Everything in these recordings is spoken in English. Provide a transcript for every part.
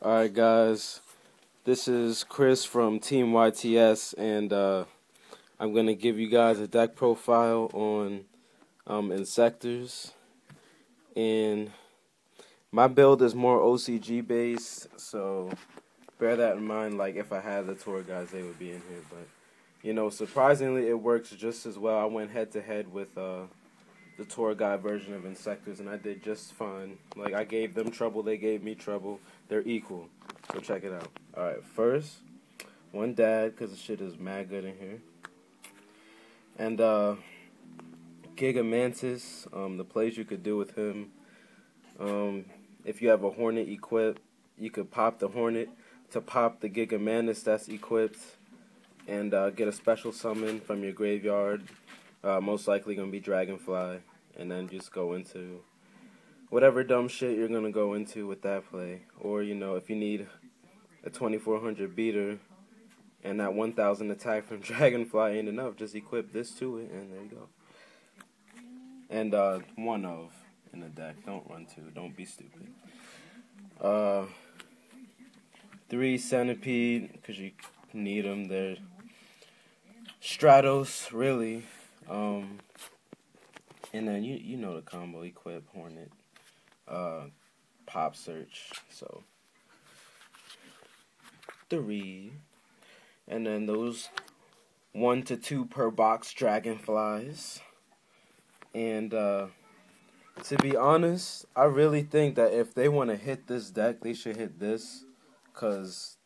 Alright guys, this is Chris from Team YTS, and I'm going to give you guys a deck profile on Inzektors. And my build is more OCG based, so bear that in mind. Like, if I had the tour guys, they would be in here, but you know, surprisingly it works just as well. I went head to head with the tour guide version of Inzektors, and I did just fine. Like, I gave them trouble, they gave me trouble. They're equal. So check it out. Alright, first, one dad, because the shit is mad good in here. And Gigamantis, the plays you could do with him. If you have a Hornet equipped, you could pop the Hornet to pop the Gigamantis that's equipped, and get a special summon from your graveyard. Most likely going to be Dragonfly. And then just go into whatever dumb shit you're going to go into with that play. Or, you know, if you need a 2400 beater and that 1000 attack from Dragonfly ain't enough, just equip this to it, and there you go. And one of in the deck. Don't run two. Don't be stupid. 3 Centipede, because you need them. They're Stratos, really. And then you know the combo: equip Hornet, pop search. So 3, and then those 1 to 2 per box Dragonflies. And to be honest, I really think that if they want to hit this deck, they should hit this, cause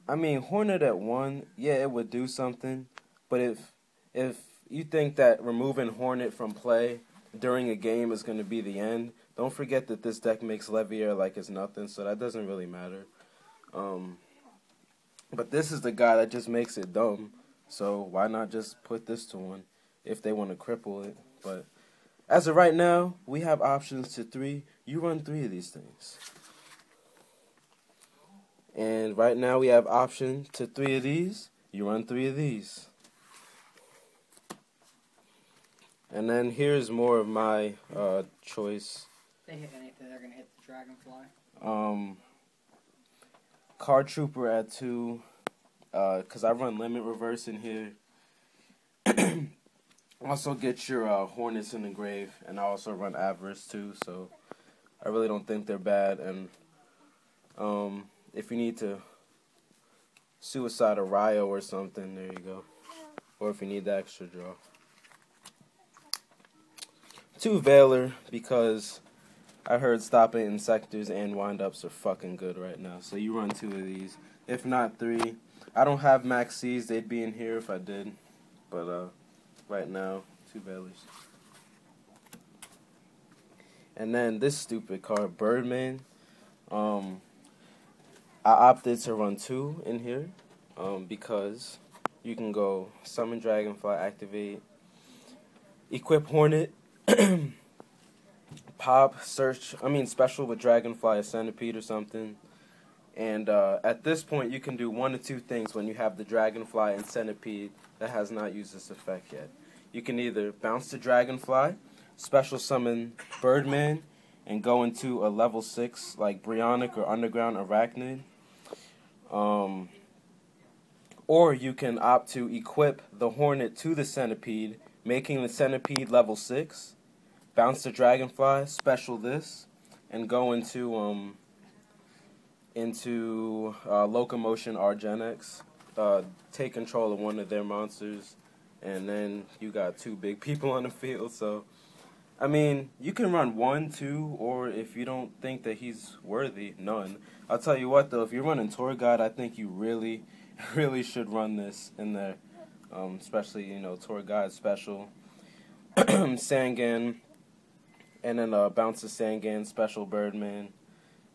I mean, Hornet at 1, yeah, it would do something, but if you think that removing Hornet from play during a game is going to be the end, don't forget that this deck makes Leviair like it's nothing, so that doesn't really matter. But this is the guy that just makes it dumb, so why not just put this to 1 if they want to cripple it? But as of right now, we have options to 3. You run 3 of these things. And right now we have option to 3 of these. You run 3 of these. And then here's more of my choice. If they hit anything, they're gonna hit the Dragonfly. Card Trooper at 2, because I run Limit Reverse in here. Also get your Hornets in the grave, and I also run Avarice too, so I really don't think they're bad. And if you need to suicide a Ryo or something, there you go. Or if you need the extra draw. 2 Veiler, because I heard stopping Inzektors and windups are fucking good right now. So you run 2 of these. If not 3. I don't have max C's. They'd be in here if I did. But right now, 2 Veilers. And then this stupid card, Birdman. I opted to run 2 in here because you can go summon Dragonfly, activate, equip Hornet, pop, search, special with Dragonfly, a Centipede or something. And at this point, you can do 1 of 2 things when you have the Dragonfly and Centipede that has not used this effect yet. You can either bounce the Dragonfly, special summon Birdman, and go into a level 6 like Brionic or Underground Arachnid. Or you can opt to equip the Hornet to the Centipede, making the Centipede level 6, bounce the Dragonfly, special this, and go into Locomotion Argenex, take control of 1 of their monsters, and then you got 2 big people on the field. So, I mean, you can run 1, 2, or if you don't think that he's worthy, none. I'll tell you what, though, if you're running Tour Guide, I think you really, really should run this in there. Especially, you know, Tour Guide special. Sangan, and then bounce the Sangan, special Birdman,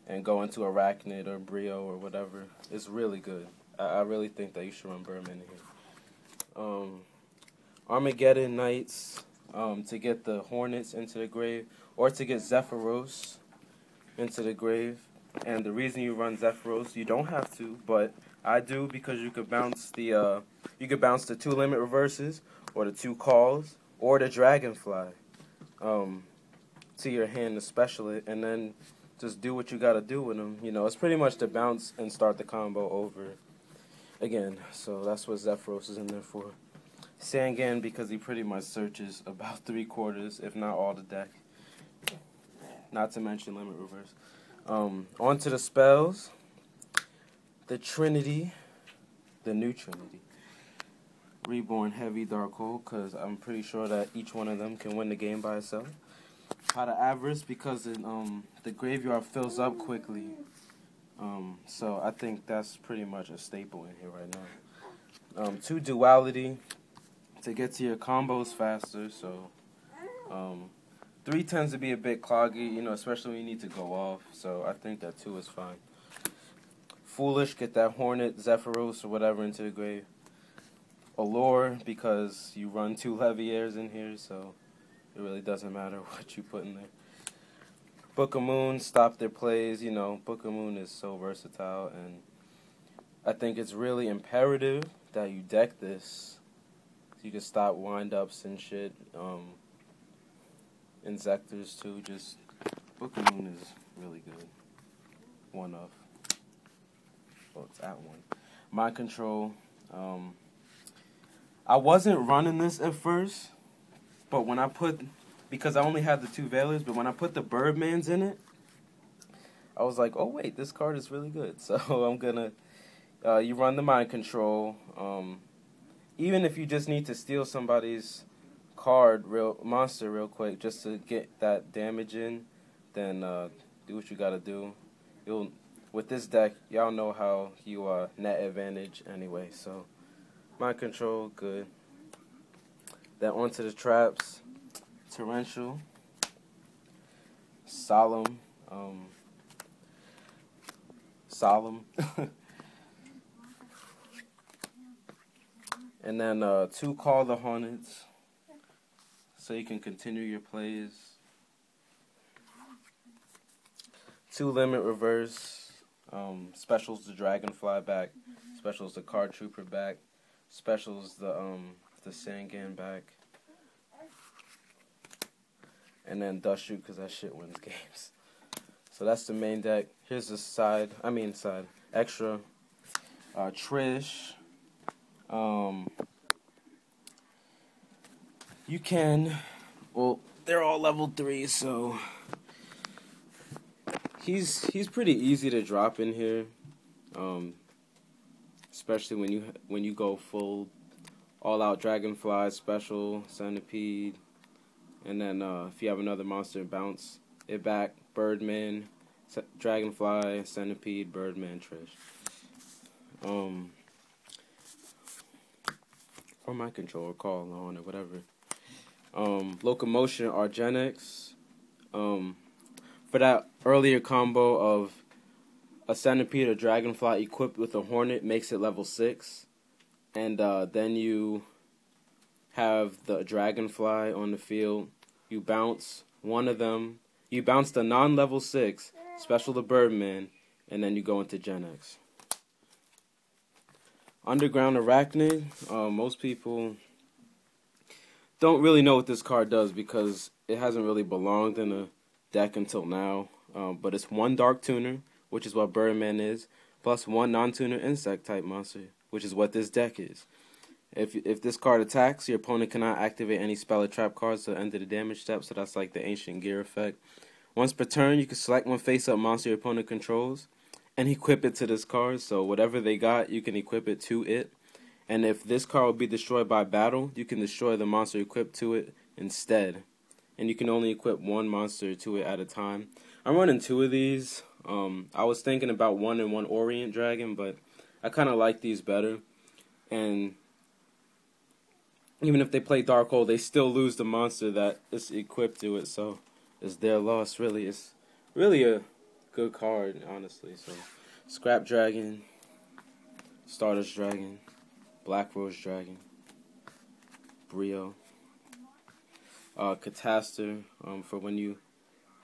and go into Arachnid or Brio or whatever. It's really good. I really think that you should run Birdman in here. Armageddon Knights, to get the Hornets into the grave, or to get Zephyros into the grave. And the reason you run Zephyros, you don't have to, but I do, because you could bounce the 2 limit reverses, or the 2 calls, or the Dragonfly to your hand to special it, and then just do what you gotta do with them. You know, it's pretty much to bounce and start the combo over again. So that's what Zephyros is in there for. Sangan, because he pretty much searches about 3/4, if not all the deck. Not to mention Limit Reverse. On to the spells. The Trinity. The new Trinity. Reborn Heavy Darkhold, because I'm pretty sure that each one of them can win the game by itself. Pot of Avarice, because the graveyard fills up quickly. So I think that's pretty much a staple in here right now. 2 Duality, to get to your combos faster. So 3 tends to be a bit cloggy, you know, especially when you need to go off. So I think that 2 is fine. Foolish, get that Hornet, Zephyros, or whatever into the grave. Allure, because you run 2 Leviairs in here, so it really doesn't matter what you put in there. Book of Moon, stop their plays. You know, Book of Moon is so versatile, and I think it's really imperative that you deck this so you can stop wind-ups and shit. Inzektors, too. Just Book of Moon is really good. One of. Well, it's at 1. Mind Control. I wasn't running this at first, but when I put, because I only had the 2 Veilers, but when I put the Birdmans in it, I was like, oh wait, this card is really good. So I'm gonna, you run the Mind Control. Even if you just need to steal somebody's monster real quick, just to get that damage in, then do what you gotta do. With this deck, y'all know how you net advantage anyway, so Mind Control, good. Then onto the traps. Torrential. Solemn. And then 2 Call the Hornets, so you can continue your plays. 2 Limit Reverse. Specials the Dragonfly back. Specials the Card Trooper back. Specials the Sangan back. And then Dust Shoot, because that shit wins games. So that's the main deck. Here's the side. Extra. Trish. You can, well, they're all level 3, so he's pretty easy to drop in here. Especially when you go full all-out Dragonfly, Special, Centipede, and then if you have another monster, bounce it back, Birdman, Dragonfly, Centipede, Birdman, Trish. Or Mind Control, or Call on, or whatever. Locomotion, Argenix. For that earlier combo of a Centipede or Dragonfly equipped with a Hornet makes it level 6. And then you have the Dragonfly on the field. You bounce one of them. You bounce the non-level 6, special the Birdman, and then you go into Gen X. Underground Arachnid. Most people don't really know what this card does because it hasn't really belonged in a deck until now. But it's 1 Dark Tuner, which is what Birdman is, plus 1 non-tuner insect type monster, which is what this deck is. If this card attacks, your opponent cannot activate any spell or trap cards to the end of the damage step, so that's like the Ancient Gear effect. Once per turn, you can select 1 face-up monster your opponent controls and equip it to this card, so whatever they got, you can equip it to it. And if this card will be destroyed by battle, you can destroy the monster equipped to it instead. And you can only equip 1 monster to it at a time. I'm running 2 of these. I was thinking about 1 and 1 Orient Dragon, but I kind of like these better. And even if they play Darkhold, they still lose the monster that is equipped to it, so it's their loss, really. It's really a good card, honestly. So, Scrap Dragon, Stardust Dragon, Black Rose Dragon, Brio, Catastor, for when you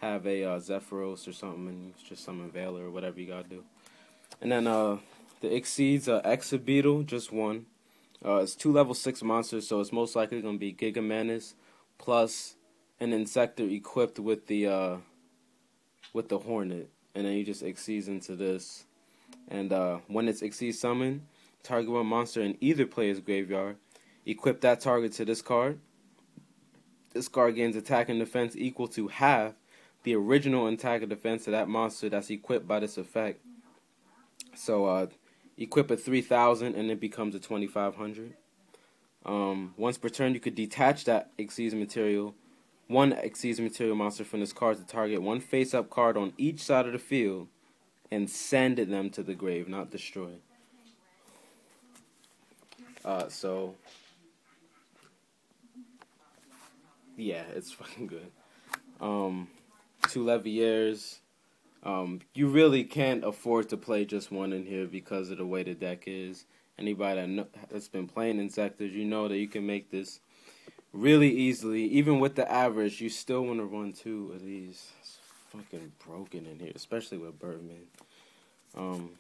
have a Zephyros or something and just summon Veiler or whatever you gotta do. And then the Exceeds Exabeetle, just 1. It's 2 level 6 monsters, so it's most likely going to be Giga Manus plus an Inzektor equipped with the Hornet. and then you just Xyz into this. And when it's Xyz summoned, target one monster in either player's graveyard. Equip that target to this card. This card gains attack and defense equal to half the original attack and defense of that monster that's equipped by this effect. So equip a 3,000 and it becomes a 2,500. Once per turn, you could detach that Xyz material, one Xyz material monster from this card to target one face-up card on each side of the field and send them to the grave, not destroy. So yeah, it's fucking good. 2 Leviers. You really can't afford to play just one in here because of the way the deck is. Anybody that's been playing Inzektors, you know that you can make this really easily. Even with the average, you still want to run 2 of these. It's fucking broken in here, especially with Birdman.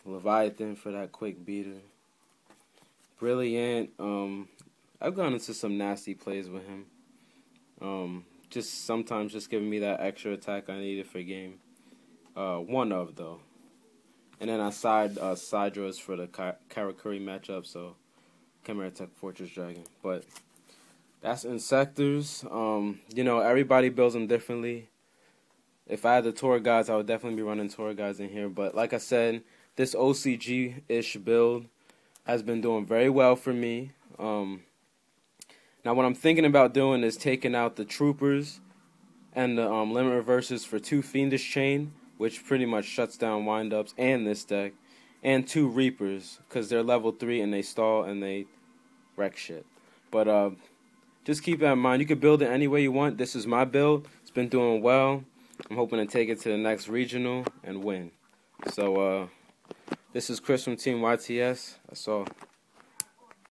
Leviathan for that quick beater. Brilliant. I've gone into some nasty plays with him. Just sometimes just giving me that extra attack I needed for game. One of though. And then I side draws for the Karakuri matchup, so Chimera Tech Fortress Dragon. But that's Inzektors. You know, everybody builds them differently. If I had the tour guides, I would definitely be running tour guides in here. But like I said, this OCG-ish build has been doing very well for me. Now what I'm thinking about doing is taking out the Troopers and the Limit Reverses for 2 Fiendish Chain, which pretty much shuts down windups and this deck, and 2 Reapers, because they're level 3 and they stall and they wreck shit. But just keep that in mind. You can build it any way you want. This is my build. It's been doing well. I'm hoping to take it to the next regional and win. So this is Chris from Team YTS. That's all.